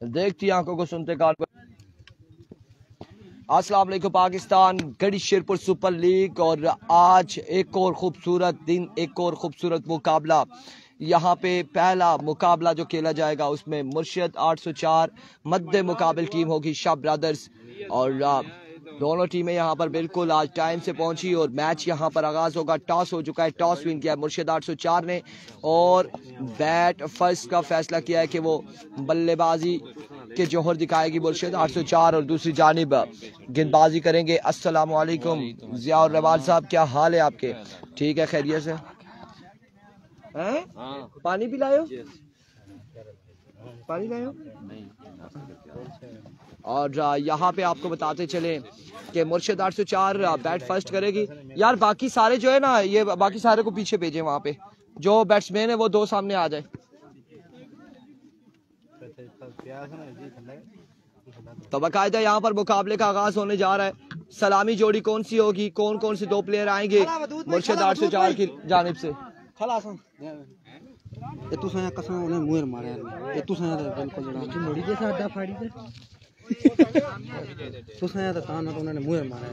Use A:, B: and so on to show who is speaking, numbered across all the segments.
A: देखती आंखों को सुनते कान को। अस्सलाम वालेकुम पाकिस्तान, गढ़ी शेरपुर सुपर लीग। और आज एक और खूबसूरत दिन, एक और खूबसूरत मुकाबला। यहाँ पे पहला मुकाबला जो खेला जाएगा उसमें मुर्शिद 804 मध्य मुकाबल टीम होगी शाह ब्रदर्स। और दोनों टीमें यहाँ पर बिल्कुल आज टाइम से पहुंची और मैच यहाँ पर आगाज होगा। टॉस हो चुका है, टॉस विन किया है मुर्शिद 804 ने और बैट फर्स्ट का फैसला किया है कि वो बल्लेबाजी के जौहर दिखाएगी मुर्शिद 804 और दूसरी जानिब गेंदबाजी करेंगे। अस्सलाम वालेकुम जिया और रवाल साहब, क्या हाल है आपके? ठीक है, खैरियत से हैं? पानी पिलायो, पानी लायो। और यहाँ पे आपको बताते चले कि मुर्शिद 804 बैट फर्स्ट करेगी। यार बाकी सारे जो है ना, ये बाकी सारे को पीछे भेजे, वहाँ पे जो बैट्समैन है वो दो सामने आ जाए। तो बाकायदा यहाँ पर मुकाबले का आगाज होने जा रहा है। सलामी जोड़ी कौन सी होगी, कौन कौन से दो प्लेयर आएंगे मुर्शिद 804 की जानिब से?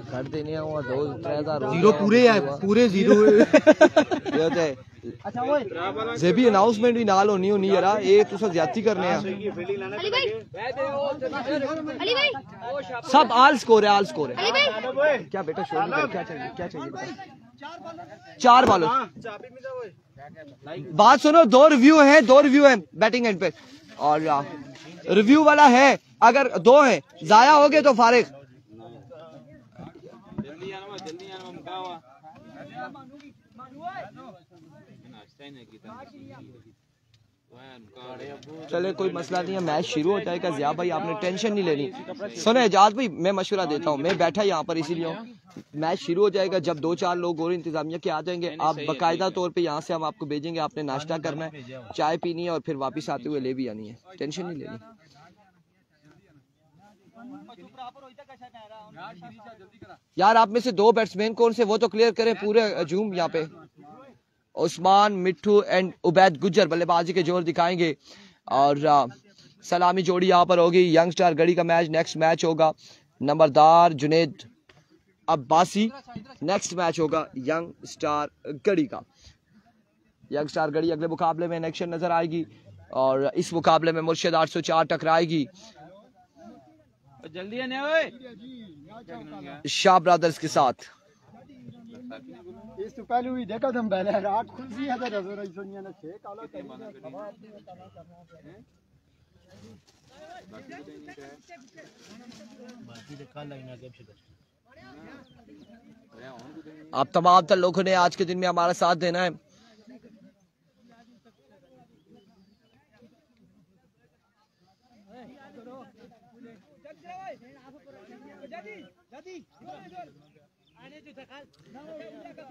A: कर देने हुआ 2-3 जीरो पूरे पूरे जीरो जे भी अनाउंसमेंट भी नाल होनी होनी यार, ये तुसा ज्यादती करने हैं। सब आल स्कोर है, आल स्कोर है। क्या बेटा शोर नहीं कर, क्या चाहिए, क्या चाहिए बेटा? 4 बॉल। बात सुनो, 2 रिव्यू है, 2 रिव्यू है बैटिंग एंड पे। और रिव्यू वाला है, अगर 2 है जाया हो गए तो फारिग। चले कोई मसला नहीं है, मैच शुरू हो जाएगा। जिया भाई आपने टेंशन नहीं लेनी। सुने एजाज भाई, मैं मशवरा देता हूँ, मैं बैठा यहाँ पर इसीलिए हूँ। मैच शुरू हो जाएगा, जब 2-4 लोग और इंतजामिया के आ जाएंगे, आप बाकायदा तौर पे यहाँ से हम आपको भेजेंगे। आपने नाश्ता करना है, चाय पीनी है और फिर वापस आते हुए ले भी आनी है। टेंशन नहीं लेनी। यार आप में से 2 बैट्समैन कौन से, वो तो क्लियर करें पूरे जूम। यहाँ पे उस्मान, मिट्ठू एंड उबैद गुज्जर बल्लेबाजी के जोर दिखाएंगे। और सलामी जोड़ी यहाँ पर होगी यंग स्टार गढ़ी का मैच। नेक्स्ट मैच होगा नंबरदार जुनेद अब्बासी। नेक्स्ट मैच होगा यंग स्टार गढ़ी का। यंग स्टार गढ़ी अगले मुकाबले में एक्शन नजर आएगी और इस मुकाबले में मुर्शिद 804 टकराएगी जल्दी शाह ब्रदर्स के साथ।
B: इस तो पहले हुई देखा तुम पहले रात खुशी है तो रजो रही सुनिया ने छे काला
A: आप तमाम लोगों ने आज के दिन में हमारा साथ देना है।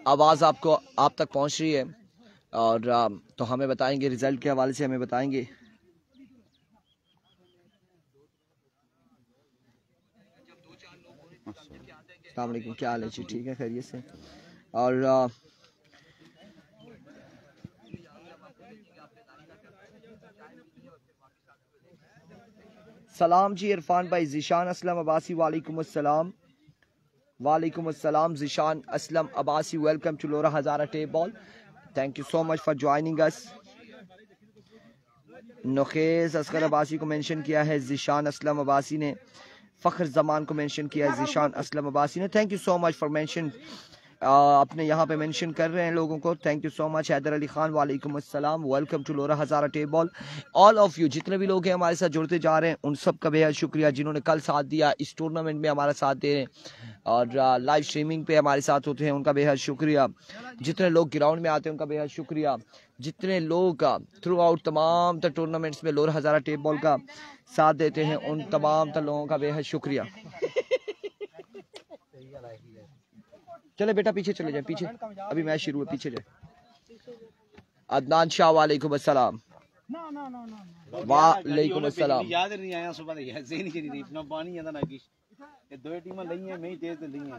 A: आवाज आपको आप तक पहुंच रही है और तो हमें बताएंगे, रिजल्ट के हवाले से हमें बताएंगे। अस्सलाम वालेकुम, क्या हाल है जी? ठीक है, खैरियत से। और सलाम जी इरफान भाई, जिशान असलम अब्बासी, वालेकुम अस्सलाम। वालेकुम अस्सलाम Zeeshan Aslam Abbasi, welcome to Lora Hazara tape ball. Thank you so much for joining us. Nakhez Asghar Abbasi को मेंशन किया है जिशान असलम अब्बासी ने। फ़ख्र जमान को मेंशन किया है जिशान असलम अब्बासी ने। Thank you so much for mention, अपने यहाँ पे मेंशन कर रहे हैं लोगों को। Thank you so much. Haider Ali Khan, वालेकुम अस्सलाम, welcome to Lora Hazara tape ball. All of you जितने भी लोग हैं हमारे साथ जुड़ते जा रहे हैं, उन सब का बेहद शुक्रिया। जिन्होंने कल साथ दिया, इस टूर्नामेंट में हमारा साथ दे रहे हैं और लाइव स्ट्रीमिंग पे हमारे साथ होते हैं, उनका बेहद शुक्रिया। जितने लोग ग्राउंड में आते हैं उनका बेहद शुक्रिया। जितने लोग थ्रू आउट तमाम टूर्नामेंट्स में लोरा हजारा टेप बॉल का साथ देते हैं, उन तमाम लोगों का बेहद शुक्रिया। चले बेटा पीछे चले जाए, पीछे अभी मैच शुरू है, पीछे जाए। अदनान शाह, वालेकुम अस्सलाम। वालेकुम अस्सलाम।
C: याद नहीं आया सुबह से, ज़हन की नहीं इतना पानी है ना कि ये 2 टीमें नहीं है, मैं तेज नहीं है।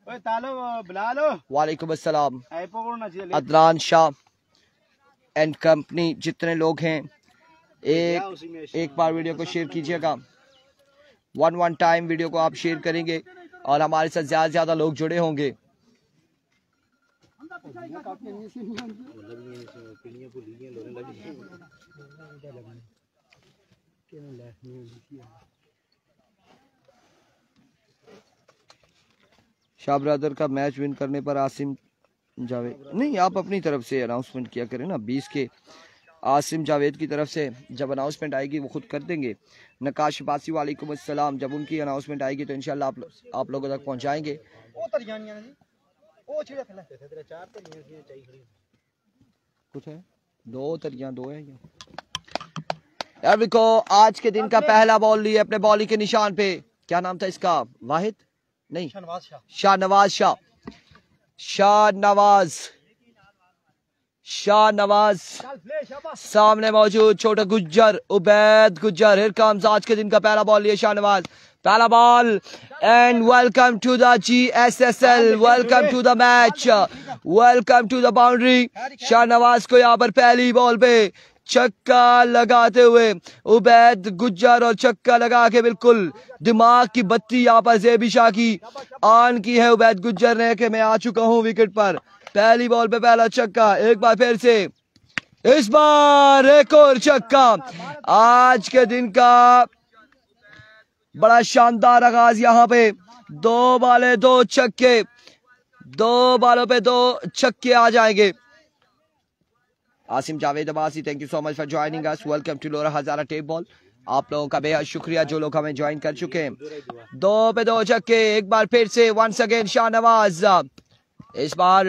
C: ओए तालो बुला लो।
A: वालेकुम अस्सलाम।
C: ऐ पकड़ना चाहिए
A: अदनान शाह एंड कंपनी, जितने लोग हैं एक बार वीडियो को शेयर कीजिएगा। वन टाइम वीडियो को आप शेयर करेंगे और हमारे साथ ज्यादा से ज्यादा लोग जुड़े होंगे। शाह ब्रदर का मैच विन करने पर आसिम जावेद, नहीं आप अपनी तरफ से अनाउंसमेंट किया करें ना। 20 के आसिम जावेद की तरफ से जब अनाउंसमेंट आएगी वो खुद कर देंगे। नकाश बासी वालेकुम अस्सलाम, जब उनकी अनाउंसमेंट आएगी तो इंशाल्लाह आप लोगों तक पहुंचाएंगे। कुछ है 2 तरियां 2 है ये। देखो आज के दिन का पहला बॉल लिया अपने बॉलिंग के निशान पे, क्या नाम था इसका, वाहिद नहीं शाहनवाज सामने मौजूद छोटा गुज्जर उबैद गुज्जर। हियर कम्स आज के दिन का पहला बॉल लिया शाहनवाज, पहला ball and welcome to the GSSL, welcome to the match, welcome to the boundary. Shahnawaz को यहाँ पर पहली बॉल पे छक्का लगाते हुए उबैद गुज्जर, और छक्का लगा के बिल्कुल दिमाग की बत्ती यहाँ पर ज़ेबी शाह की ऑन की है उबैद गुज्जर ने कि मैं आ चुका हूँ विकेट पर। पहली बॉल पे पहला छक्का, एक बार फिर से, इस बार एक और छक्का। आज के दिन का बड़ा शानदार आगाज यहाँ पे, 2 बॉलें 2 छक्के, 2 बॉलों पे 2 छक्के आ जाएंगे। Asim Javed Abbasi, thank you so much for joining us, welcome to Lora Hazara tape ball. आप लोगों का बेहद शुक्रिया जो लोग हमें ज्वाइन कर चुके हैं। 2 पे 2 छक्के, एक बार फिर से वंस अगेन शाहनवाज। इस बार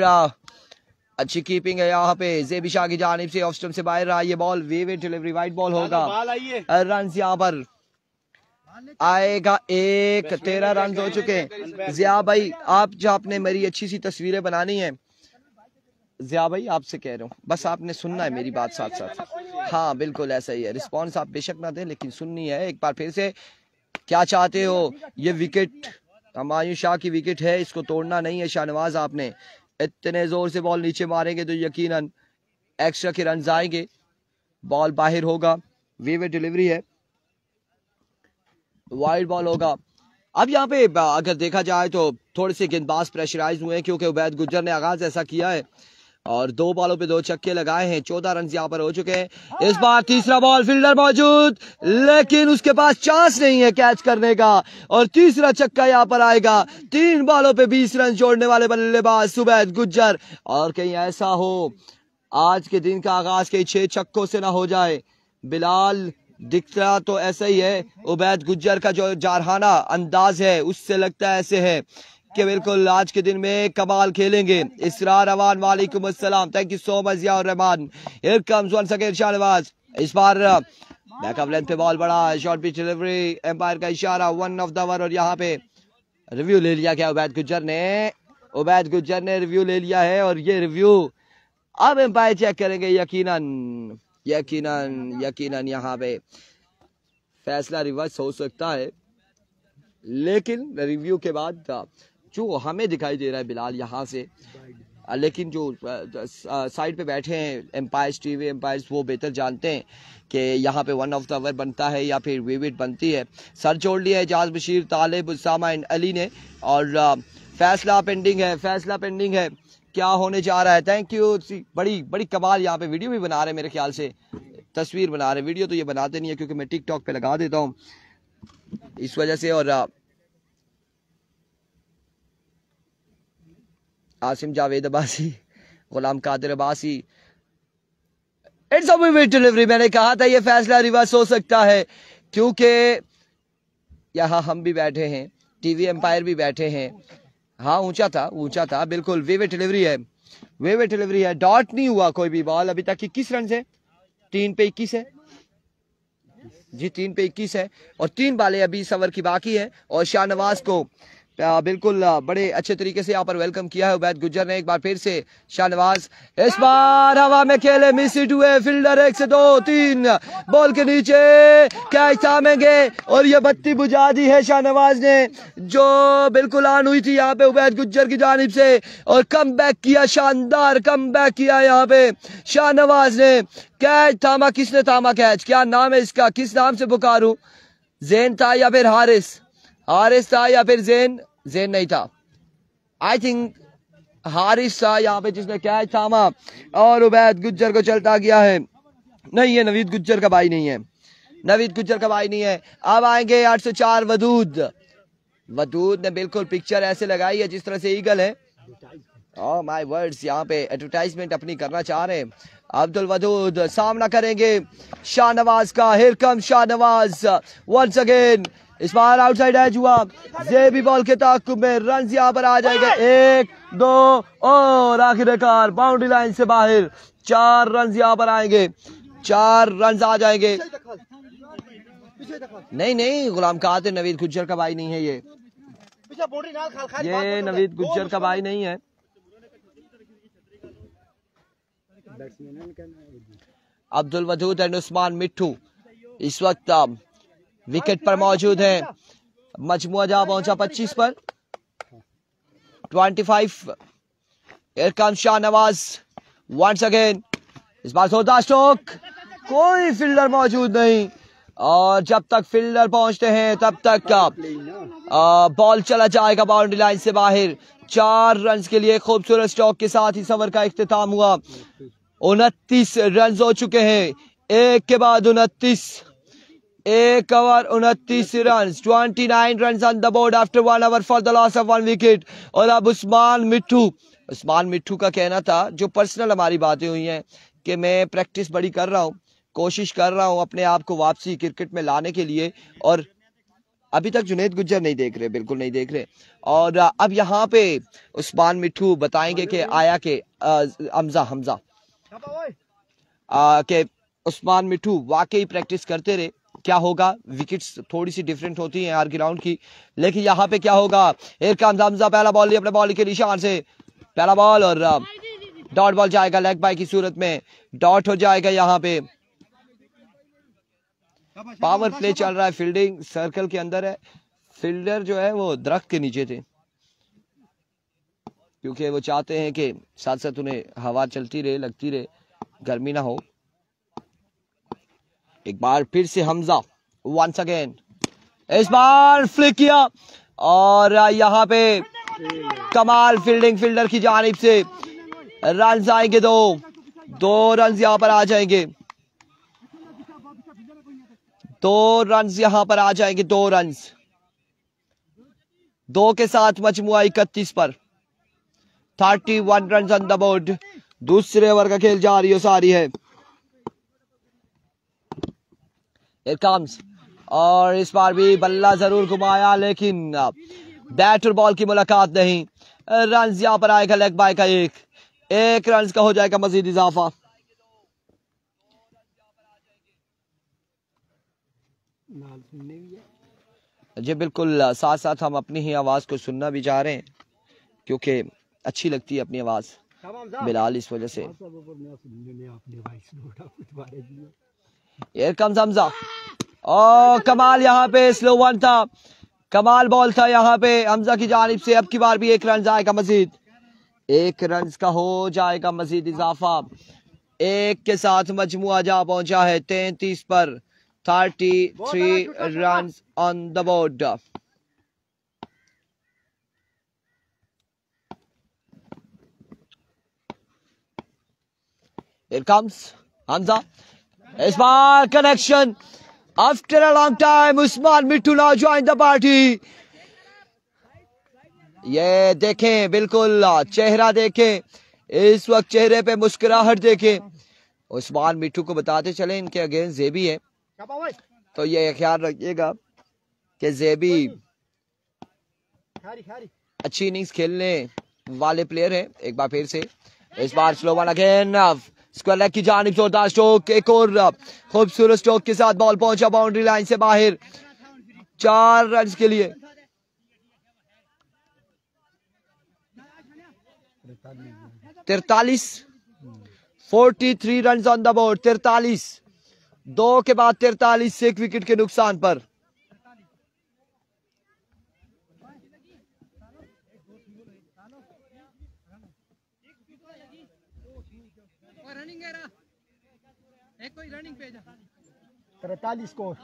A: अच्छी कीपिंग है यहाँ पे ज़ेबी शाह की जानिब से, ऑफ स्टंप से बाहर रहा ये ball, wave delivery wide ball होगा। रन यहाँ पर आएगा 13 रन हो चुके हैं। जिया भाई आप जो आपने मेरी अच्छी सी तस्वीरें बनानी है, जिया भाई आपसे कह रहा हूँ, बस आपने सुनना है मेरी बात साथ साथ। हाँ बिल्कुल ऐसा ही है, रिस्पॉन्स आप बेशक ना दें लेकिन सुननी है। एक बार फिर से, क्या चाहते हो, ये विकेट हुमायूं शाह की विकेट है, इसको तोड़ना नहीं है शाहनवाज। आपने इतने जोर से बॉल नीचे मारेंगे तो यकीनन एक्स्ट्रा के रन आएंगे। बॉल बाहर होगा, वेव डिलीवरी है, वाइड बॉल होगा। अब यहाँ पे अगर देखा जाए तो थोड़े से गेंदबाज प्रेशराइज हुए हैं क्योंकि उबैद गुज्जर ने आगाज ऐसा किया है और 2 बॉलों पे 2 छक्के लगाए हैं। 14 रन यहाँ पर हो चुके हैं। इस बार तीसरा बॉल, फील्डर मौजूद लेकिन उसके पास चांस नहीं है कैच करने का, और तीसरा छक्का यहाँ पर आएगा। 3 बॉलों पे 20 रन जोड़ने वाले बल्लेबाज उबैद गुज्जर, और कहीं ऐसा हो आज के दिन का आगाज कहीं 6 छक्कों से ना हो जाए। बिलाल दिखता तो ऐसा ही है, उबैद गुज्जर का जो जारहाना अंदाज है उससे लगता है ऐसे है कि बिल्कुल आज के दिन में कमाल खेलेंगे। इसरार अवान वालेकुम अस्सलाम, thank you so much Ziaur Rahman. Here comes once again Shahnawaz. इस बार बैकअप लेंथ पे बॉल बड़ा, शॉर्ट पिच डिलीवरी, एम्पायर का इशारा, 1 ऑफ द ओवर, और यहाँ पे रिव्यू ले लिया गया उबैद गुज्जर ने रिव्यू ले लिया है, और ये रिव्यू अब एम्पायर चेक करेंगे। यकीनन यहाँ पे फैसला रिवर्स हो सकता है, लेकिन रिव्यू के बाद जो हमें दिखाई दे रहा है बिलाल यहाँ से, लेकिन जो साइड पे बैठे हैं एम्पायर्स, टीवी एम्पायर्स, वो बेहतर जानते हैं कि यहाँ पे 1 ऑफ द ओवर बनता है या फिर विकेट बनती है। सर जोड़ लिया है एजाज बशीर, तालिब, उसामा एंड अली ने, और फैसला पेंडिंग है। क्या होने जा रहा है? Thank you. बड़ी कमाल यहाँ पे वीडियो भी बना रहे हैं, मेरे ख्याल से तस्वीर बना रहे हैं, वीडियो तो ये बनाते नहीं है क्योंकि मैं टिकटॉक पे लगा देता हूँ इस वजह से। और Asim Javed Abbasi, Ghulam Qadir Abbasi, it's a wicket delivery. मैंने कहा था ये फैसला रिवर्स हो सकता है क्योंकि यहाँ हम भी बैठे हैं, टीवी एम्पायर भी बैठे हैं। हाँ ऊंचा था बिल्कुल। विकेट डिलीवरी है, डॉट नहीं हुआ कोई भी बॉल अभी तक। 21 रन है, 3 पे 21 है जी, 3 पे 21 है, और 3 बालें अभी 20 ओवर की बाकी है, और शाहनवाज को बिल्कुल बड़े अच्छे तरीके से यहाँ पर वेलकम किया है उबैद गुज्जर ने। एक बार फिर से शाहनवाज इस बार हवा में खेले, मिस इट हुए, फील्डर 1 से 2 3 बॉल के नीचे कैच थामेंगे और ये बत्ती बुझा दी है शाहनवाज ने, जो बिल्कुल ऑन हुई थी यहाँ पे उबैद गुज्जर की जानिब से, और कम बैक किया, शानदार कम बैक किया यहाँ पे शाहनवाज ने। कैच थामा, किसने थामा कैच, क्या नाम है इसका, किस नाम से पुकारूं, जैन था या फिर हारिस, हारिस था या फिर जैन, जैन नहीं था, आई थिंक हारिस था यहाँ पे जिसने कैच थामा और उबैद गुज्जर को चलता गया है। नहीं, ये नवीद गुज्जर का भाई नहीं है, नवीद गुज्जर का भाई नहीं है। अब आएंगे 804 वदूद, वदूद ने बिल्कुल पिक्चर ऐसे लगाई है जिस तरह से ईगल है। ओह माय वर्ड्स, यहाँ पे एडवर्टाइजमेंट अपनी करना चाह रहे हैं। अब्दुल वदूद सामना करेंगे शाहनवाज का, here come Shahnawaz once again, इस बार आउटसाइड एज हुआ, जेबी बॉल के ताक़ुब में रन यहाँ पर आ जाएंगे, 1 2 और आखिरकार बाउंड्री लाइन से बाहर 4 रन यहाँ पर आएंगे, 4 रन आ जाएंगे। नहीं नहीं, गुलाम कादिर नवीद गुज्जर का भाई नहीं है ये नवीद गुज्जर का भाई नहीं है। अब्दुल वदूद एंड उस्मान मिट्टू इस वक्त विकेट पर मौजूद है। मजमुआ जहां पहुंचा 25 पर 25। Here comes Shahnawaz once again, इस बार जोरदार स्ट्रोक, कोई फील्डर मौजूद नहीं, और जब तक फील्डर पहुंचते हैं तब तक बॉल चला जाएगा बाउंड्री लाइन से बाहर। 4 रन के लिए खूबसूरत स्ट्रोक के साथ इस ओवर का इख्तिताम हुआ। 29 रन हो चुके हैं, एक के बाद 29, 1 over 29 run, 29 run on the board after 1 over for the loss of 1 wicket. और अब उस्मान मिट्टू का कहना था, जो पर्सनल हमारी बातें हुई हैं, कि मैं प्रैक्टिस बड़ी कर रहा हूँ, कोशिश कर रहा हूँ अपने आप को वापसी क्रिकेट में लाने के लिए, और अभी तक जुनैद गुज्जर नहीं देख रहे, बिल्कुल नहीं देख रहे। और अब यहाँ पे उस्मान मिट्टू बताएंगे कि आया के हमजा के उस्मान मिट्टू वाकई प्रैक्टिस करते रहे, क्या होगा, विकेट्स थोड़ी सी डिफरेंट होती हैं हर ग्राउंड की, लेकिन यहाँ पे क्या होगा। हियर कम्स हमजा, पहला बॉल लिया अपने बॉल के निशान से, पहला बॉल और डॉट बॉल जाएगा लेग बाय की सूरत में, डॉट हो जाएगा। यहाँ पे पावर प्ले चल रहा है, फील्डिंग सर्कल के अंदर है, फील्डर जो है वो दरख्त के नीचे थे, क्योंकि वो चाहते हैं कि साथ साथ उन्हें हवा चलती रहे, लगती रहे, गर्मी ना हो। एक बार फिर से हमजा वंस अगेन, इस बार फ्लिक किया, और यहाँ पे कमाल फील्डिंग फील्डर की जानिब से, रन आएंगे 2 रन यहाँ पर आ जाएंगे, 2 रन यहाँ पर आ जाएंगे, 2 रन, 2 के साथ मजमुआ 31 पर 31 रन ऑन द बोर्ड। दूसरे ओवर का खेल जारी हो सारी है। Here comes, और इस बार भी बल्ला जरूर घुमाया, लेकिन बैट और बॉल की मुलाकात नहीं। रन यहाँ पर आएगा लेग बाय का, एक रन का हो जाएगा मजीद इजाफा। जी बिल्कुल, साथ साथ हम अपनी ही आवाज को सुनना भी चाह रहे हैं, क्योंकि अच्छी लगती है अपनी आवाज बिलाल, इस वजह से। Here comes हमजा, और कमाल यहाँ पे स्लो वन था, कमाल बॉल था यहाँ पे हमजा की जानिब से। अब की बार भी 1 रन आएगा मजीद, 1 रन का हो जाएगा मजीद इजाफा। 1 के साथ मजमुआ जा पहुंचा है 33 पर, 33 run on the board. Here comes Hamza, इस बार connection, after a long time Usman Mittu now join the party. ये देखें, बिल्कुल चेहरा देखें, इस वक्त चेहरे पे मुस्कुराहट देखें। उस्मान मिट्टू को बताते चले इनके अगेंस्ट जेबी है, तो ये ख्याल रखिएगा कि जेबी अच्छी इनिंग्स खेलने वाले प्लेयर है। एक बार फिर से, इस बार slow one again, square leg की जानिब जोरदार स्ट्रोक, एक और खूबसूरत स्ट्रोक के साथ बॉल पहुंचा बाउंड्री लाइन से बाहर, 4 रन के लिए। 43 43 रन ऑन द बोर्ड। 43 2 के बाद 43 एक विकेट के नुकसान पर।
B: Running 43 score.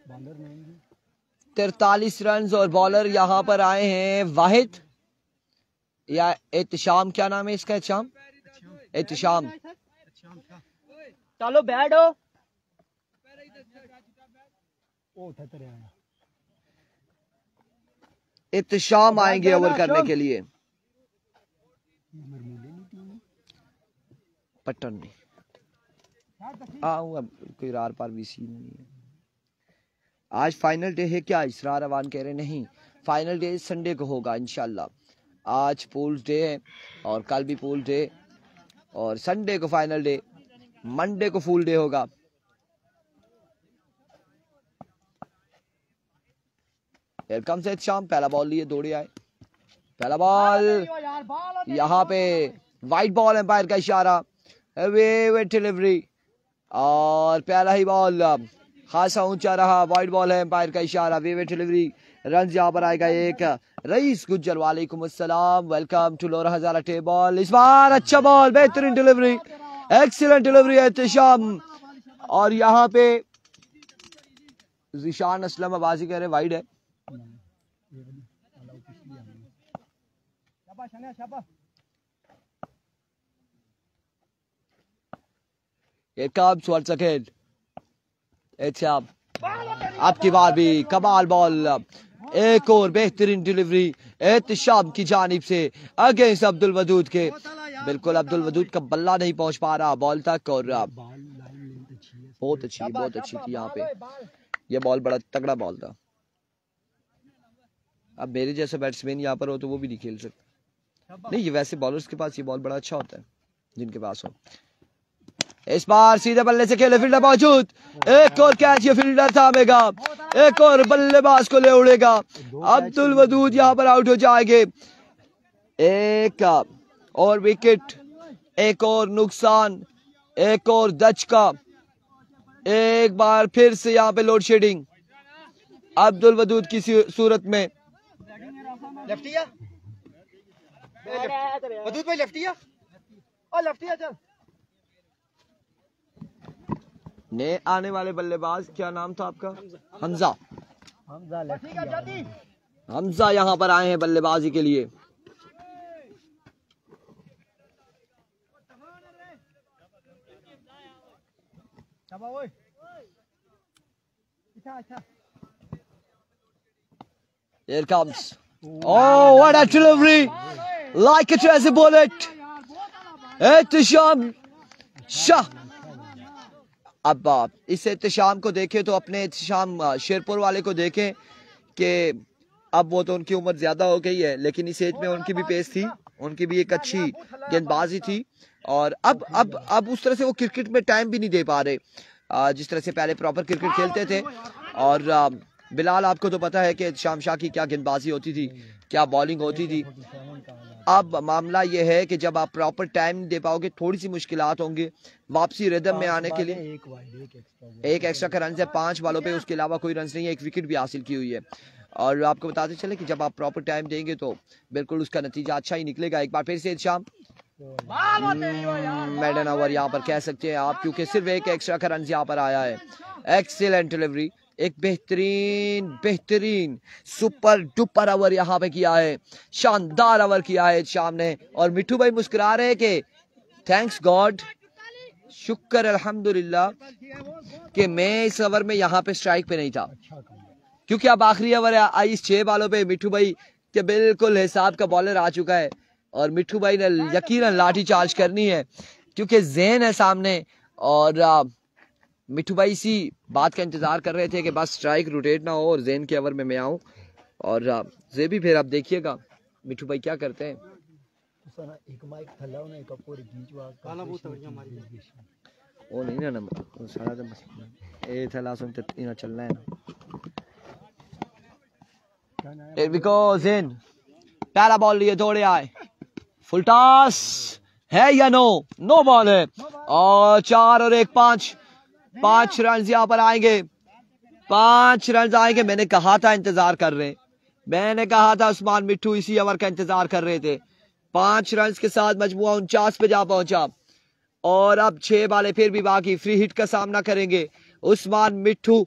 B: बॉलर नहीं
A: 43 रन और बॉलर यहां पर आए हैं वाहिद या एहतिशाम, क्या नाम है इसका? एहतिशाम।
B: चलो बैठो।
A: एहतिशाम आएंगे ओवर करने के लिए। पट्टन में अब कोई रार पार भी सीन नहीं है। आज फाइनल डे है क्या? इसरार अवान कह रहे नहीं, फाइनल डे संडे को होगा इंशाल्लाह। आज पूल्स डे है और कल भी पूल डे और संडे को फाइनल डे, मंडे को फुल डे होगा। वेलकम से शाम, पहला बॉल लिए दौड़े आए। पहला बॉल यहाँ पे वाइट बॉल, एम्पायर का इशारा, वे डिलीवरी और पहला ही बॉल खासा ऊंचा रहा, वाइट बॉल है, एम्पायर का इशारा, वे डिलीवरी। रन यहाँ पर आएगा एक। रईस गुज्जर वालेकुम अस्सलाम, welcome to Lora Hazara table. इस बार अच्छा बॉल, बेहतरीन डिलीवरी, एक्सीलेंट डिलीवरी है एहतिशाम। और यहाँ पे जिशान असलम आवाजी कह रहे वाइड है। आपकी बार भी कमाल बॉल, एक और बेहतरीन डिलीवरी एहतिशाम की जानिब से अगेंस्ट अब्दुल वदूद के। बिल्कुल अब्दुल वदूद का बल्ला नहीं पहुंच पा रहा बॉल तक और बहुत अच्छी थी यहाँ पे। ये बॉल बड़ा तगड़ा बॉल था। अब मेरे जैसे बैट्समैन यहाँ पर हो तो वो भी नहीं खेल सकता। नहीं, ये वैसे बॉलर्स के पास ये बॉल बड़ा अच्छा होता है जिनके पास हो। इस बार सीधे बल्ले से खेले, फील्डर मौजूद, एक और कैच ये फील्डर थामेगा, एक और बल्लेबाज को ले उड़ेगा। अब्दुल वदूद यहाँ पर आउट हो जाएंगे। एक और विकेट, एक और नुकसान, एक और दचका। एक बार फिर से यहाँ पे लोड शेडिंग अब्दुल वदूद की सूरत में।
B: लेफ्टिया वदूद भाई, लेफ्टिया और लेफ्टिया चल।
A: नए आने वाले बल्लेबाज, क्या नाम था आपका? हमजा। हमजा यहाँ पर आए हैं बल्लेबाजी के लिए। Here comes. Oh, what a delivery! Like it as a bullet. Ehtisham Shah. अब आप इस एहतिशाम को देखें तो अपने एहतिशाम शेरपुर वाले को देखें कि अब वो तो उनकी उम्र ज्यादा हो गई है, लेकिन इस एज में उनकी भी पेस थी, उनकी भी एक अच्छी गेंदबाजी थी। और अब उस तरह से वो क्रिकेट में टाइम भी नहीं दे पा रहे जिस तरह से पहले प्रॉपर क्रिकेट खेलते थे। और बिलाल, आपको तो पता है कि शाम शाह की क्या गेंदबाजी होती थी, क्या बॉलिंग होती थी। अब मामला ये है कि जब आप प्रॉपर टाइम दे पाओगे थोड़ी सी मुश्किलात होंगी वापसी रिदम में आने के लिए। एक एक्स्ट्रा का रन है 5 बॉलों पे, उसके अलावा कोई रन नहीं है, एक विकेट भी हासिल की हुई है। और आपको बताते चले कि जब आप प्रॉपर टाइम देंगे तो बिल्कुल उसका नतीजा अच्छा ही निकलेगा। एक बार फिर से शाम मेडन ओवर यहाँ पर कह सकते हैं आप, क्योंकि सिर्फ एक एक्स्ट्रा का रन यहाँ पर आया है। एक्सीलेंट डिलीवरी, एक बेहतरीन सुपर डुपर ओवर यहाँ पे किया है, शानदार ओवर किया है शाम ने। और मिठू भाई मुस्कुरा रहे हैं कि थैंक्स गॉड, शुक्र अल्हम्दुलिल्लाह कि मैं इस ओवर में यहाँ पे स्ट्राइक पे नहीं था, क्योंकि अब आखिरी ओवर है। इस 6 बॉलों पे मिठू भाई के बिल्कुल हिसाब का बॉलर आ चुका है और मिठू भाई ने यकीनन लाठी चार्ज करनी है क्योंकि ज़ेन है सामने। और मिठू भाई इसी बात का इंतजार कर रहे थे कि बस स्ट्राइक रोटेट ना हो और ज़ेन के ओवर में मैं आऊं। और जे भी फिर आप देखिएगा मिठू भाई क्या करते हैं। वो नहीं ना नंबर वो सारा तो मसला ए था लास्ट में इना चलना है ना बिकॉज़ इन पहला बॉल लिए दौड़े आए फुल टॉस है या नो नो बॉल है और 4 और 1 5 रन यहाँ पर आएंगे 5 रन आएंगे मैंने कहा था इंतजार कर रहे मैंने कहा था उस्मान मिट्टू इसी ओवर का इंतजार कर रहे थे 5 रन के साथ मजमुआ 49 पे जा पहुंचा और अब 6 बालें फिर भी बाकी फ्री हिट का सामना करेंगे उस्मान मिट्टू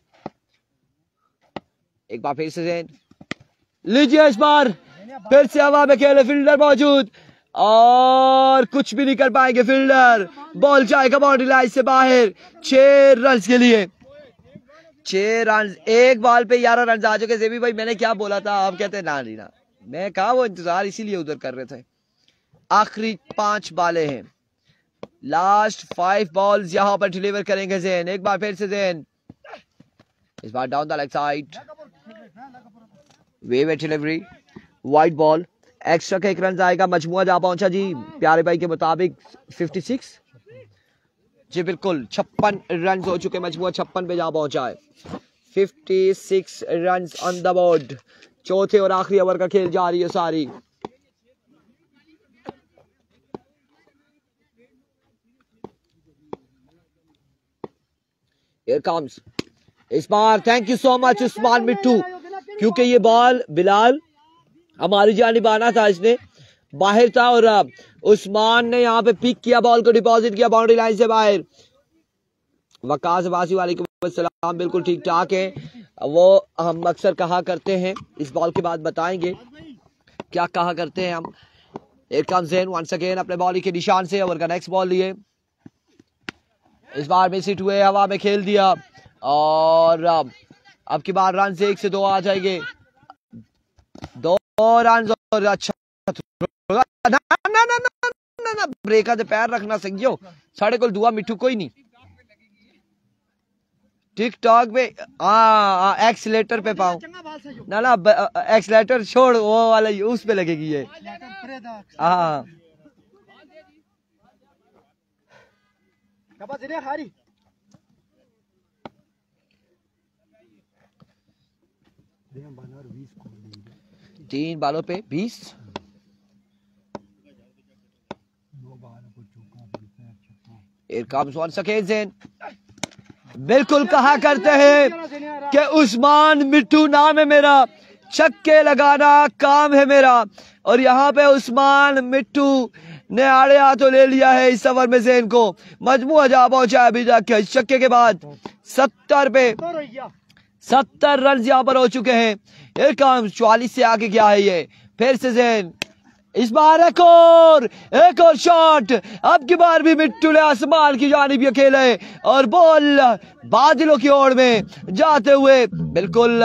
A: एक बार फिर से लीजिए इस बार फिर से हवा में खेले फील्डर मौजूद और कुछ भी नहीं कर पाएंगे फील्डर बॉल जाएगा बाउंड्री लाइन से बाहर 6 रन के लिए 6 रन एक बॉल पे 11 रन आ चुके जेबी भाई मैंने क्या बोला था आप कहते ना नहीं ना मैं कहा वो इंतजार इसीलिए उधर कर रहे थे आखिरी 5 बालें हैं लास्ट 5 बॉल्स यहां पर डिलीवर करेंगे जैन एक बार फिर से जैन इस बार down the leg side wave delivery wide ball extra का 1 रन आएगा मजमुआ जा पहुंचा जी प्यारे भाई के मुताबिक 56 जी बिल्कुल 56 रन हो चुके मजमुआ 56 पे जा पहुंचा है 56 रन ऑन द बोर्ड चौथे और आखिरी ओवर का खेल जारी है सारी Here comes इस बार thank you so much Usman Mittu क्योंकि ये बॉल बिलाल हमारी जानिब आना था इसने बाहर था और उस्मान ने यहाँ पे पिक किया बॉल को डिपॉजिट किया बाउंड्री लाइन से बाहर वकास वासी वालेकुम अस्सलाम बिल्कुल ठीक ठाक है वो हम अक्सर कहा करते हैं इस बॉल के बाद बताएंगे क्या कहा करते हैं हम एक कम ज़ेन वंस अगेन अपने बॉल के निशान से ओवर का नेक्स्ट बॉल लिए इस बार मिस हिट हुए हवा में खेल दिया और अब की बार रन से 1 से 2 आ जाएंगे 2 रन और अच्छा ना ना ना ना ना ब्रेका दे पैर रखना सकियो साढ़े को दुआ मिठू कोई नहीं टिकटॉक पे एक्सीलेटर पे पाऊं ना ना एक्सीलेटर छोड़ वो वाला उस पे लगेगी ये हाँ तीन बालों पे 20 बिल्कुल कहा करते हैं कि उस्मान मिट्टू नाम है मेरा छक्के लगाना काम है मेरा और यहाँ पे उस्मान मिट्टू ने आड़े हाथों ले लिया है इस ओवर में जैन को मजमुआ जा पहुंचा अभी जाके इस छक्के के बाद 70 पे 70 रन यहाँ पर हो चुके हैं एक काम 44 से आगे क्या है ये फिर से जैन इस बार एक और शॉट अब की बार भी मिट्टू ने आसमान की जानिब ये खेले और बॉल बादलों की ओर में जाते हुए बिल्कुल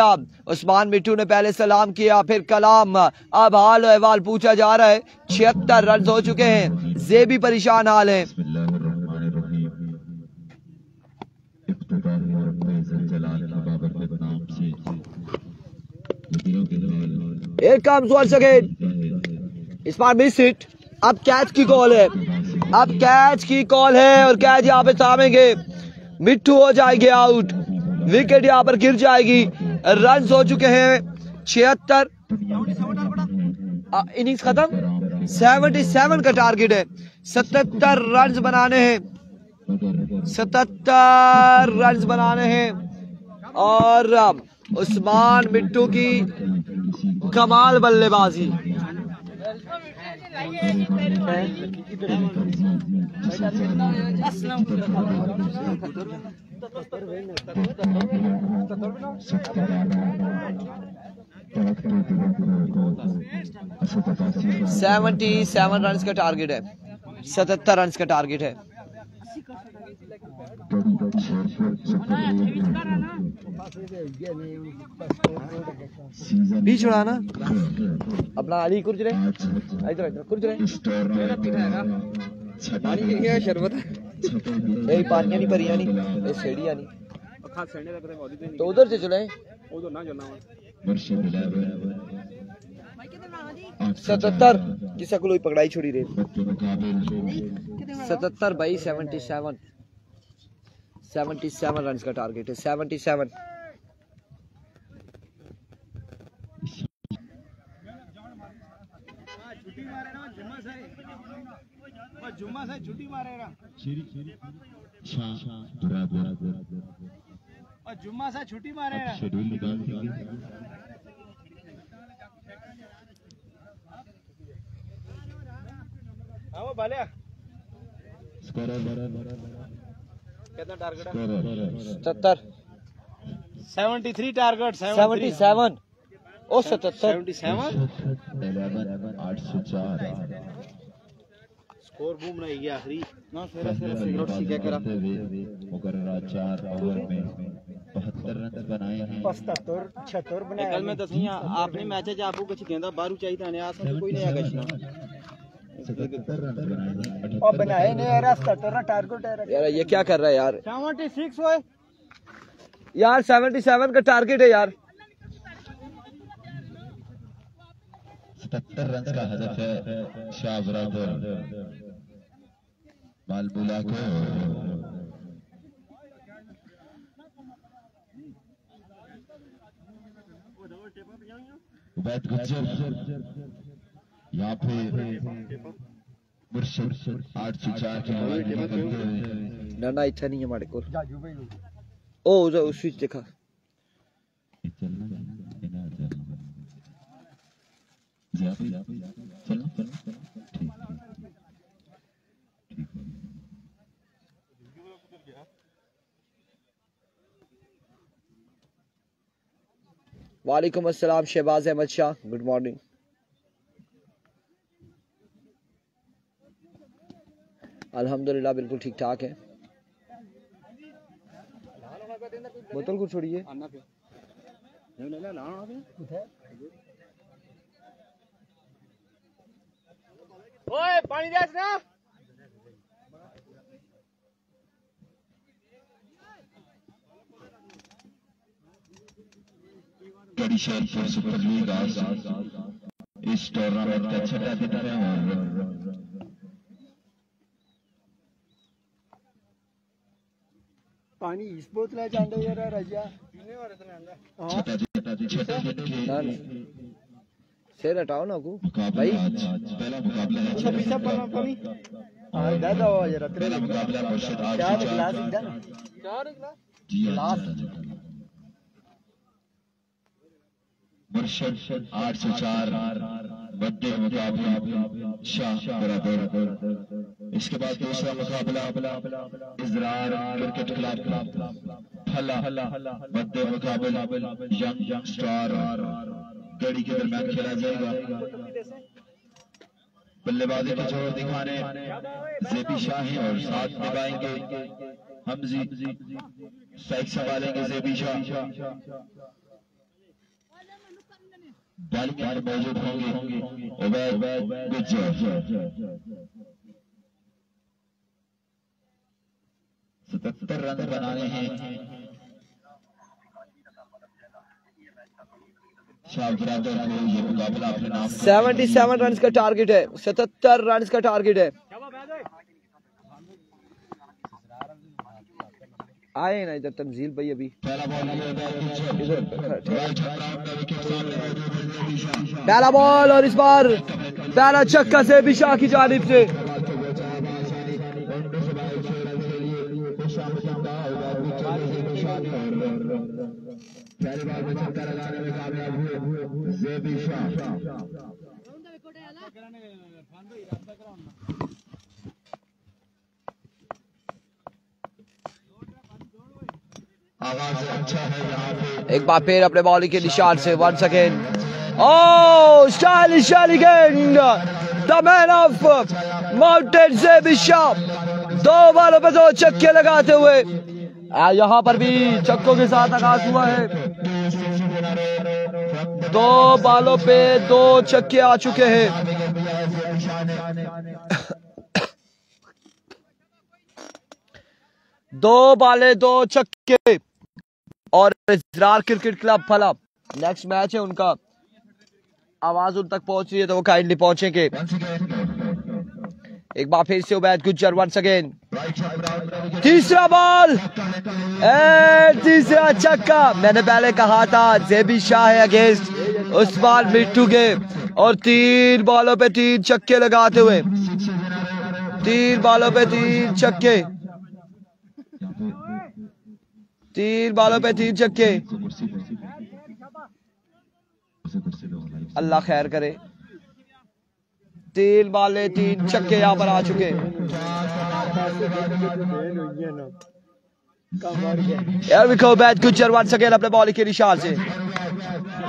A: उस्मान मिट्टू ने पहले सलाम किया फिर कलाम अब हाल अहवाल पूछा जा रहा है 76 रन हो चुके हैं जेबी परेशान हाल है एक काम सवाल सके इस बार मिस हिट अब कैच की कॉल है अब कैच की कॉल है और कैच यहाँ पे थामेंगे मिट्टू हो जाएंगे आउट विकेट यहाँ पर गिर जाएगी रन हो चुके हैं 76 इनिंग्स खत्म 77 का टारगेट है 77 रन बनाने हैं 77 रन बनाने हैं और उस्मान मिट्टू की कमाल बल्लेबाजी 77 रन का टारगेट है 77 रन का टारगेट है बीच उड़ाना अपना अली कुर्ज रहे इधर इधर कुर्ज रहे पानी की शरबत नहीं पानियां नहीं परियां नहीं सेड़ियां नहीं तो उधर से चले उधर ना चलना 77 किसा को पकड़ाई छोड़ी रे 77 बाई 77 77 रन का टारगेट है, 77।
C: जुम्मा से छुट्टी मारेगा और जुम्मा से छुट्टी मारेगा।
D: शेड्यूल निकाल देंगे।
C: हाँ वो भले
D: कितना
C: टारगेट है?
A: 70
C: 73 टारगेट
A: 77 ओ 77
D: 11 804
C: स्कोर बूम नहीं गया आखिरी
A: ना सिगरेट सीखा करा
D: मुकर्ररा 4 ओवर में 72 रन बनाए हैं।
B: 75 76 बनाए।
E: कल मैं दसिया आपने मैच च आपको कुछ कहंदा बारू चाहिए आने आस कोई नहीं आगा
D: 77 रन बनाए हैं।
B: और बनाए ने यार 77 ना टारगेट है
A: यार ये क्या कर रहा है यार
B: 76 होए
A: यार 77 का टारगेट है यार।
D: 77 रन का हदफ है शाह बराबर मालबुला को। उबैद गुज्जर यहाँ पे मुर्शिद 804 की नुमाइंदगी करते हुए
A: ना ना इच्छा नहीं है हमारे को।
B: जाजू भाई
A: ओ उधर उस स्विच देखा
D: चलना चलना ठीक
A: वालेकुम अस्सलाम शहबाज अहमद शाह, गुड मॉर्निंग। अल्हम्दुलिल्लाह बिल्कुल ठीक ठाक है। बोतल को छोड़िए।
C: ओए पानी दे ना
D: बड़ी शेरपुर सुपर लीग आज इस टूर्नामेंट का छठा दिन है और
B: पानी इस बोतल है जांडे यार राजा
D: छठा दिन के
A: ना ना शेर हटाओ ना को
D: मुकाबला
A: भाई।
D: आज पहला मुकाबला है
B: तो पीछे पर पानी हां दादा हो यार तेरे
D: पहला मुकाबला मुर्शिद
B: क्या गिलास
D: 804
B: इधर
D: जी मुर्शिद 804 बद्दे मुकाबला शाह बराबर। इसके बाद दूसरा मुकाबला इजरार क्रिकेट क्लब फला बद्दे मुकाबला यंग स्टार गड़ी के दरमियान खेला जाएगा। बल्लेबाजी के जोर दिखाने जेबी शाही और साथ निभाएंगे हमजी। स्ट्राइक संभालेंगे जेबी शाह। बॉलिंग पर मौजूद होंगे उबैद गुज्जर। 77 रन बनाने हैं शाह बरादर को। ये मुकाबला अपने नाम
A: 77 रन का टारगेट है, 77 रन का टारगेट है। आए ना इधर तंजील भाई अभी।
D: पहला बॉल
A: पहला बॉल और इस बार पहला छक्का से बिशा की जानिब से।
D: पहली बार में छक्का लगाने में कामयाब हुए जेबी शाह। आवाज अच्छा है यहाँ पे।
A: एक बार फिर अपने बॉलिंग के निशान से once again oh stylish elegant the man of mountain JB Shah 2 बॉलों पे 2 छक्के लगाते हुए यहाँ पर भी छक्कों के साथ आगाज हुआ है। 2 बॉलों पे 2 छक्के आ चुके हैं। दो बाले 2 छक्के और इजरार क्रिकेट क्लब फला नेक्स्ट मैच है उनका। आवाज उन तक पहुंच रही है तो वो काइंडली पहुंचेंगे। एक बार फिर से उबैद गुज्जर वंस अगेन तीसरा बॉल, तीसरा छक्का। मैंने पहले कहा था जेबी शाह है अगेंस्ट उस्मान मिट्टू के, और 3 बॉलों पे 3 छक्के लगाते हुए, 3 बॉलों पे 3 छक्के, 3 बॉलों पे 3 छक्के। अल्लाह खैर करे। 3 बॉले 3 छक्के यहाँ पर आ चुके। उबैद गुज्जर once again अपने बॉल के निशान से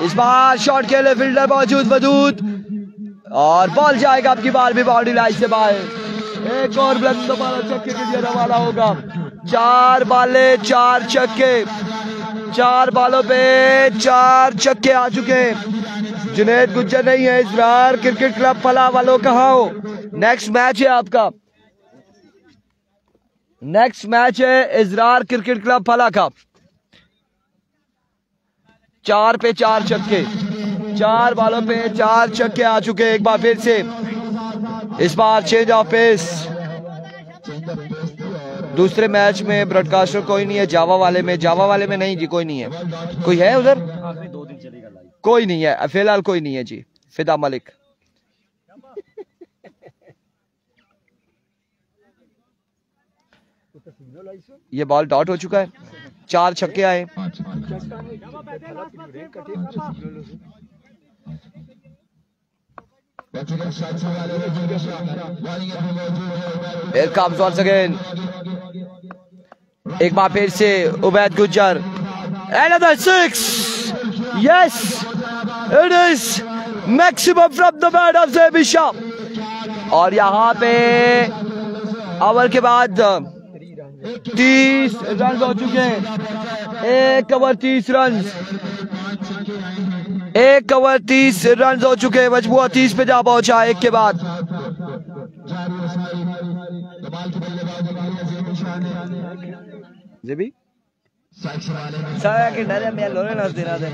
A: इस बार शॉट के लिए फील्डर मौजूद और बॉल जाएगा आपकी बार भी बाउंड्री लाइन से बाहर। एक और बुलंद दोबारा छक्के के लिए रवाना होगा। 4 बॉले 4 छक्के, 4 बॉलों पे 4 छक्के आ चुके। जुनैद गुज्जर नहीं है, इजरार क्रिकेट क्लब फला वालों कहाँ हो? नेक्स्ट मैच है आपका, नेक्स्ट मैच है इजरार क्रिकेट क्लब फला का। 4 पे 4 छक्के, 4 बॉलों पे 4 छक्के आ चुके। एक बार फिर से इस बार चेंज ऑफ पेस। दूसरे मैच में ब्रॉडकास्टर कोई नहीं है, जावा वाले में नहीं जी, कोई नहीं है। कोई है उधर? कोई नहीं है फिलहाल, कोई नहीं है जी। फिदा मलिक ये बॉल डॉट हो चुका है। 4 छक्के आए। Here comes once again. एक बार फिर से Ubaid Gujjar. Another 6. Yes, it is maximum from the bat of Zebi Shah. और यहाँ पे ओवर के बाद 30 रन हो चुके हैं। 1 ओवर 30 रन, 1 ओवर 30 रन हो चुके हैं। मजबूआ 30 पे जा पहुंचा 1 के बाद। जेबी सारा के डरे मैं लोरे ना देना दे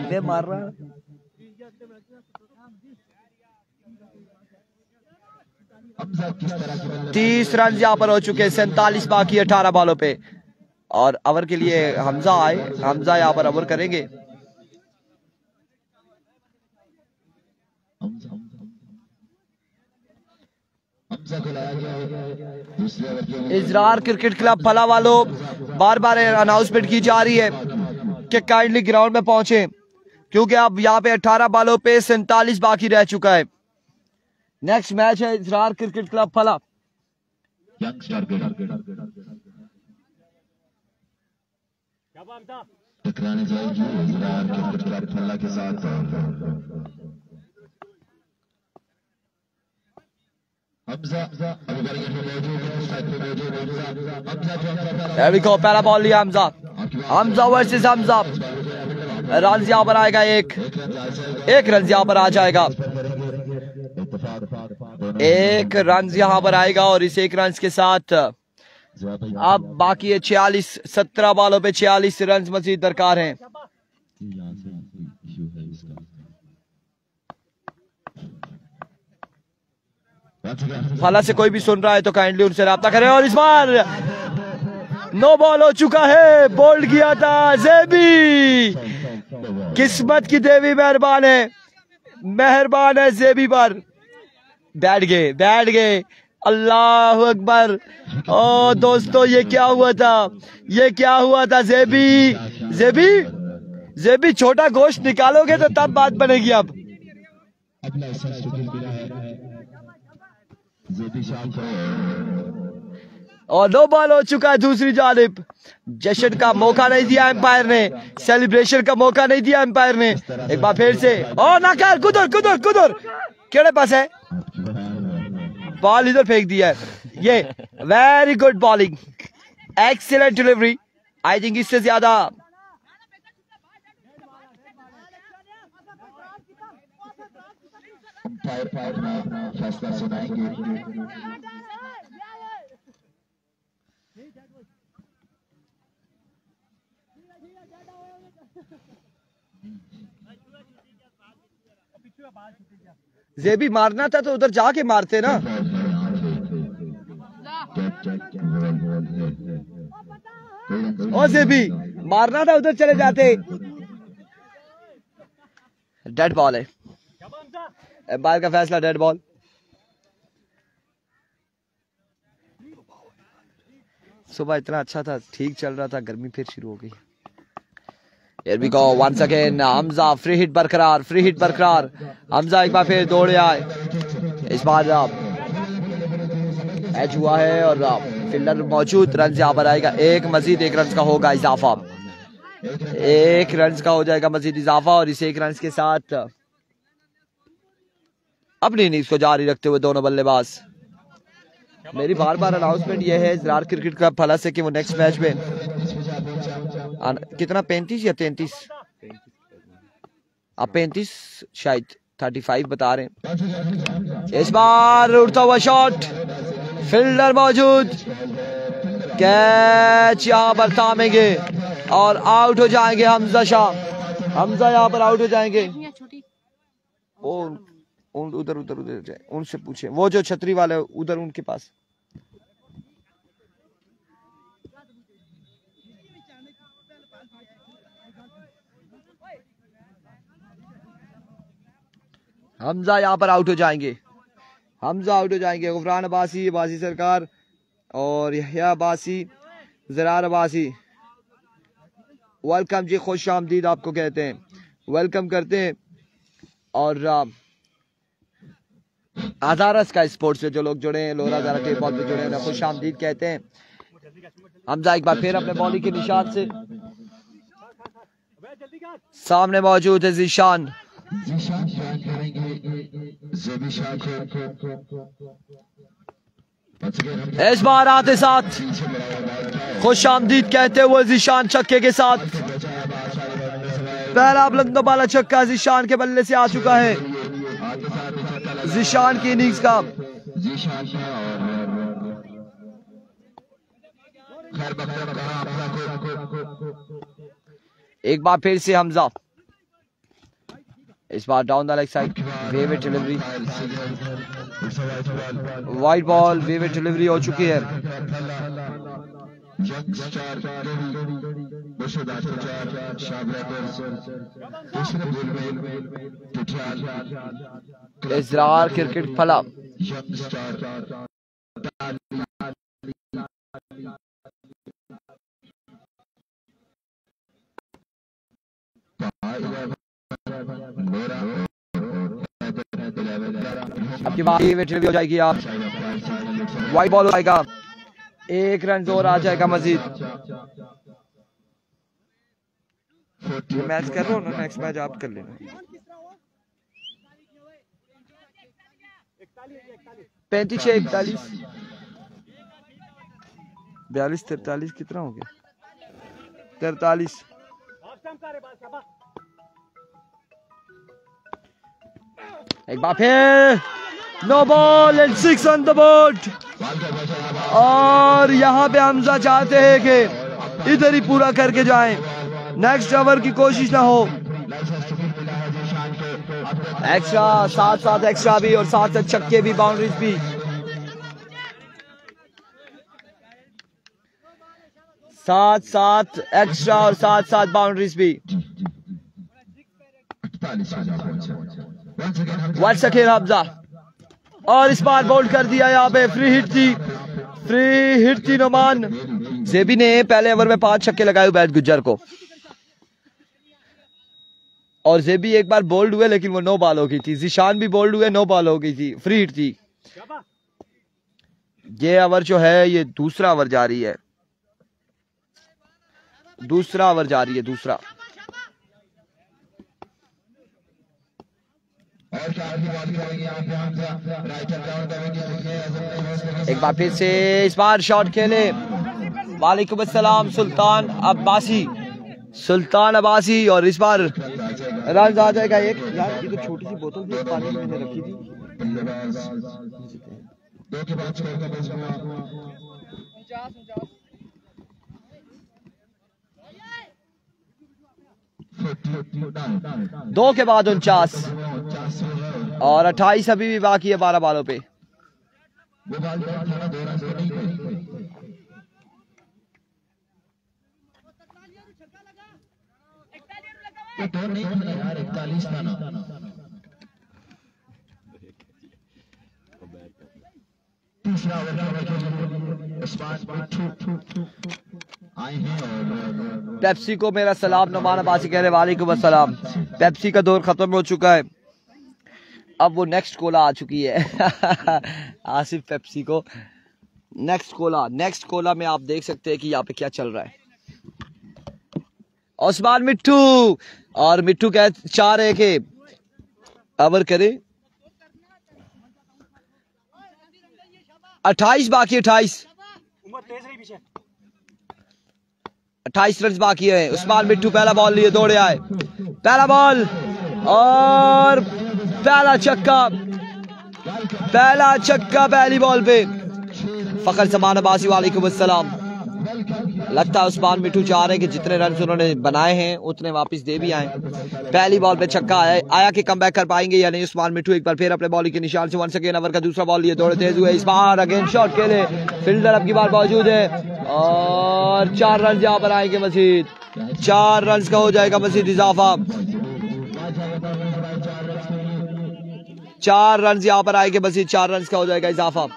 A: मैं मार रहा। तीस रन यहाँ पर हो चुके हैं। 47 बाकी 18 बॉलों पे, और ओवर के लिए हमजा आए। हमजा यहाँ पर ओवर करेंगे। इजरार क्रिकेट क्लब फला वालों, बार बार अनाउंसमेंट की जा रही है कि काइंडली ग्राउंड में पहुंचे, क्योंकि अब यहाँ पे 18 बॉलों पे 47 बाकी रह चुका है। नेक्स्ट मैच है इजरार क्रिकेट क्लब फला।
D: टकराने जाएगी इजरार क्रिकेट क्लब फला के साथ।
A: पहला बॉल लिया हमजा। हमजा वर्सेस हमजा। रन यहाँ पर आएगा एक रन यहाँ पर आ जाएगा। 1 रन यहाँ पर आएगा, और इस 1 रन के साथ अब बाकी है 46। 17 बॉलों पे 46 रन मजीद दरकार हैं। फला से कोई भी सुन रहा है तो काइंडली उनसे राब्ता करें। और इस बार 9 बॉल हो चुका है। बोल्ड किया था जेबी। किस्मत की देवी मेहरबान है जेबी पर। बैठ गए। अल्लाह अकबर। ओ दोस्तों, ये क्या हुआ था? जेबी छोटा गोश्त निकालोगे तो तब बात बनेगी। अब और 9 बॉल हो चुका है। दूसरी जानिब जश्न का मौका नहीं दिया एम्पायर ने, सेलिब्रेशन का मौका नहीं दिया एम्पायर ने। एक बार फिर से और ना कर, कुदर केड़े पास है बॉल, इधर फेंक दिया है। ये very good bowling, excellent delivery. I think इससे ज्यादा
D: फैसला सुनाएंगे।
A: जेबी मारना था तो उधर जाके मारते ना। ओ जेबी मारना था, उधर चले जाते। डेड बॉल है, एम्पायर का फैसला डेड बॉल। सुबह इतना अच्छा था, ठीक चल रहा था, गर्मी फिर शुरू हो गई। Here we go once again, Hamza free hit बरकरार, फ्री हिट बरकरार। हमजा एक बार फिर दौड़े आए, इस बार एच हुआ है और फील्डर मौजूद, रन यहाँ पर आएगा एक, मजीद एक रन का होगा इजाफा, एक रन का हो जाएगा मजीद इजाफा। और इस एक रन के साथ अपनी इनिंग्स को जारी रखते हुए दोनों बल्लेबाज। मेरी बार बार अनाउंसमेंट यह है ज़रार क्रिकेट क्लब फला से कि वो नेक्स्ट मैच में कितना 35 या 33, अब 35 शायद 35 बता रहे हैं। इस बार उड़ता हुआ शॉट, फील्डर मौजूद, कैच यहाँ पर थामेंगे और आउट हो जाएंगे हमजा शाह। हमजा यहाँ पर आउट हो जाएंगे। उधर उधर उधर जाए, उनसे पूछे, वो जो छतरी वाले उधर उनके पास। हमजा यहाँ पर आउट हो जाएंगे, हमजा आउट हो जाएंगे। गुफरान अब्बासी, अब्बासी सरकार और यहया अब्बासी, ज़रार अब्बासी, वेलकम जी, खुश आमदीद आपको कहते हैं, वेलकम करते हैं। और आजारा स्काई स्पोर्ट्स से जो लोग जुड़े हैं, लोरा ज़ारा टेप बॉल पे जुड़े हैं, खुश आमदीद कहते हैं। हमजा एक बार फिर अपने बॉलिंग के निशान से सामने मौजूद है ज़ीशान। इस बार आते साथ खुश आमदीद कहते हुए ज़ीशान छक्के के साथ, पहला बुलंद बाला छक्का ज़ीशान के बल्ले से आ चुका है। ज़ीशान की इनिंग्स का एक बार फिर से हमजा, इस बार down the leg side, wave delivery, wide ball, wave delivery हो चुकी है। ज़रार क्रिकेट फला आपकी बात हो जाएगी, आप वाइड बॉल हो जाएगा, एक रन और आ जाएगा मजीद। मैच कर रहा हूँ ना, नेक्स्ट मैच आप कर लेना। 35 41 42 43 कितना हो गया, 43। एक बार फिर no ball and 6 on the board. और यहाँ पे हमजा चाहते हैं कि इधर ही पूरा करके जाएं, नेक्स्ट ओवर की कोशिश ना हो। एक्स्ट्रा, साथ साथ एक्स्ट्रा भी और साथ साथ छक्के भी, बाउंड्रीज भी। साथ साथ एक्स्ट्रा और साथ साथ बाउंड्रीज भी। वंस अगेन हमजा, और इस बार बोल्ड कर दिया यहाँ पे, फ्री हिट थी नोमान। जेबी ने पहले ओवर में 5 छक्के लगाए बैट गुज्जर को, और जेबी एक बार बोल्ड हुए लेकिन वो 9 बॉल हो गई थी। ज़ीशान भी बोल्ड हुए, 9 बॉल हो गई थी, फ्री हिट थी। ये ओवर जो है ये दूसरा ओवर जारी है, दूसरा ओवर जारी है, दूसरा। एक बार फिर से इस बार शॉट खेले, वालेकुम अस्सलाम सुल्तान अब्बासी, सुल्तान अब्बासी, और इस बार रन आ जाएगा एक। यार ये तो छोटी सी बोतल भी पानी में मैंने रखी थी। 2 के बाद 49 और 28 अभी भी बाकी है 12 बालों पे।
D: ये दो नहीं होने यार 41 था ना। तीसरा ओवर के लिए उस्मान मिट्टू आए हैं और
A: पेप्सी को मेरा सलाम। नुमान अब्बासी कह रहे वालेकुम अस्सलाम। पेप्सी का दौर खत्म हो चुका है, अब वो नेक्स्ट कोला आ चुकी है। आसिफ पेप्सी को नेक्स्ट कोला में आप देख सकते हैं कि यहाँ पे क्या चल रहा है। उस्मान मिट्टू और मिट्टू कह चाह रहे कि अवर करे। 28 बाकी, 28 रन बाकी है। उस्मान मिट्टू पहला बॉल लिए दौड़े आए, पहला बॉल और पहला छक्का पहली बॉल पे। फखर समान अब्बासी वालेकुम अस्सलाम। लगता है उस्मान मिट्टू चाह रहे हैं कि जितने रन उन्होंने बनाए हैं उतने वापस दे भी आए। पहली बॉल पे छक्का आया कि कमबैक कर पाएंगे या नहीं। उस्मान मिट्टू एक बार फिर अपने बॉलिंग के निशान से वंस अगेन ओवर का दूसरा बॉल लिए दौड़े तेज हुए। इस बार अगेन शॉट के लिए फील्डर अब की बार मौजूद है और 4 रन यहाँ पर आएंगे मजीद। 4 रन का हो जाएगा मजीद इजाफा। 4 रन यहाँ पर आएंगे मजीद, 4 रन का हो जाएगा इजाफा।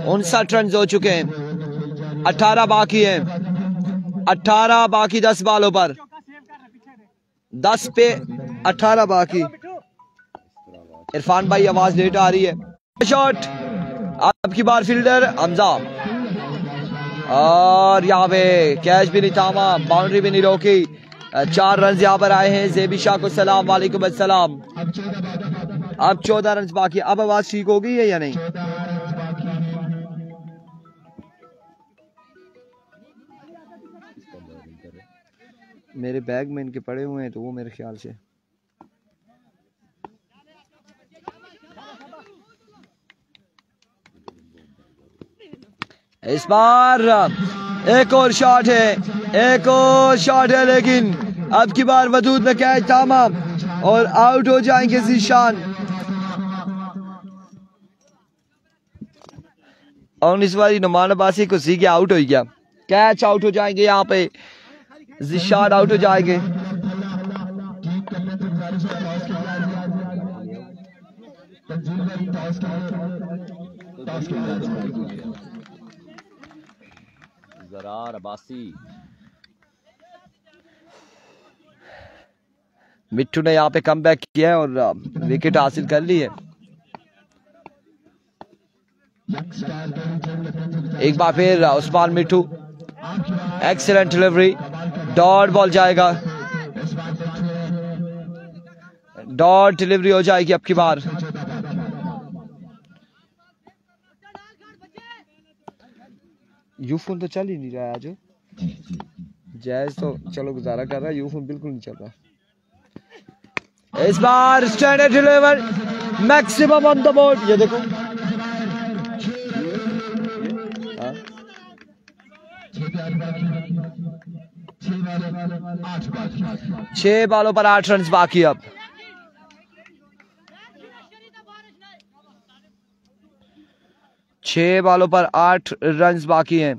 A: 59 रन हो चुके हैं, 18 बाकी हैं। 18 बाकी 10 बॉलों पर, 10 पे 18 बाकी। इरफान भाई आवाज लेट आ रही है। शॉट अब की बार फील्डर हमजा और यहाँ पे कैच भी नहीं थामा, बाउंड्री भी नहीं रोकी। 4 रन यहाँ पर आए हैं। जेबी शाह को सलाम वालेकुम अस्सलाम। अब 14 रन बाकी। अब आवाज ठीक हो गई है या नहीं? मेरे बैग में इनके पड़े हुए हैं तो वो मेरे ख्याल से इस बार एक और शॉट है, लेकिन अब की बार वदूद में कैच थामा और आउट हो जाएंगे जीशान। और इस बार नुमान अब्बासी को सी के आउट हो गया, कैच आउट हो जाएंगे। यहाँ पे जीशान आउट हो जाएंगे।
E: जरार अब्बासी
A: मिट्टू ने यहाँ पे कमबैक किया है और विकेट हासिल कर ली है। एक बार फिर उस्मान मिट्टू, एक्सीलेंट डिलीवरी, डॉट बॉल जाएगा, डॉट डिलीवरी हो जाएगी अब की बार। यू फोन तो चल ही नहीं रहा है आज। जैज तो चलो गुजारा कर रहा है, यू फोन बिल्कुल नहीं चल रहा। इस बार standard deliver maximum on the board. ये देखो 6 बॉलों पर 8 रन बाकी। अब 6 बॉलों पर 8 रन बाकी हैं।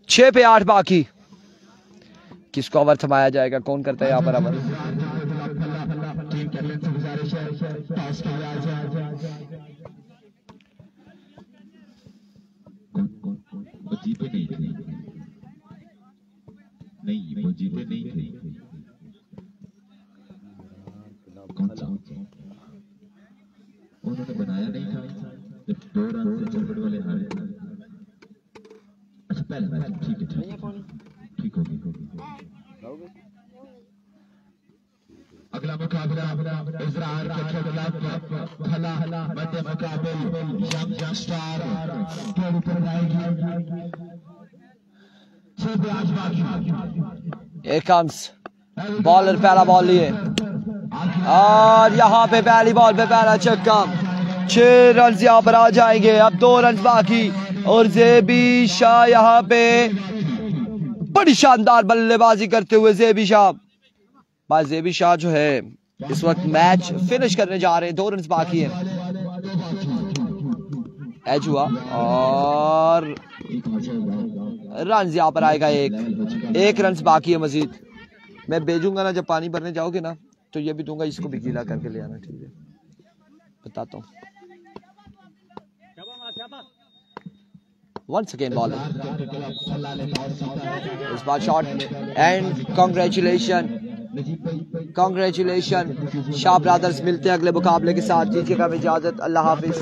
A: छह पे 8 बाकी। किसको ओवर थमाया जाएगा? कौन करता है यहाँ पर ओवर?
D: नहीं वो जीते नहीं थे। कौन सा उन्होंने बनाया नहीं था जब 2 रन से चौपट वाले हारे थे। अच्छा पहले ठीक होगी। अगला मुकाबला इजराइल के खिलाफ भला मध्य मुकाबले यंग स्टार के ऊपर जाएगी। 6 पे 8 बाकी।
A: Here comes बॉलर, पहला बॉल लिए और यहाँ पे पहली बॉल पे पहला छक्का। 6 रन यहाँ पर आ जाएंगे। अब 2 रन बाकी और जेबी शाह यहाँ पे बड़ी शानदार बल्लेबाजी करते हुए जेबी शाह जो है इस वक्त मैच फिनिश करने जा रहे हैं, 2 रन बाकी हैं। एज हुआ और रन यहाँ पर आएगा, एक रन बाकी है मजीद। मैं भेजूंगा ना, जब पानी भरने जाओगे ना तो ये भी दूंगा, इसको भी गीला करके ले आना, ठीक है? बताता हूँ। Once again bowler, इस बार shot and congratulation Shah brothers. मिलते हैं अगले मुकाबले के साथ, दीजिएगा इजाजत, अल्लाह हाफिज।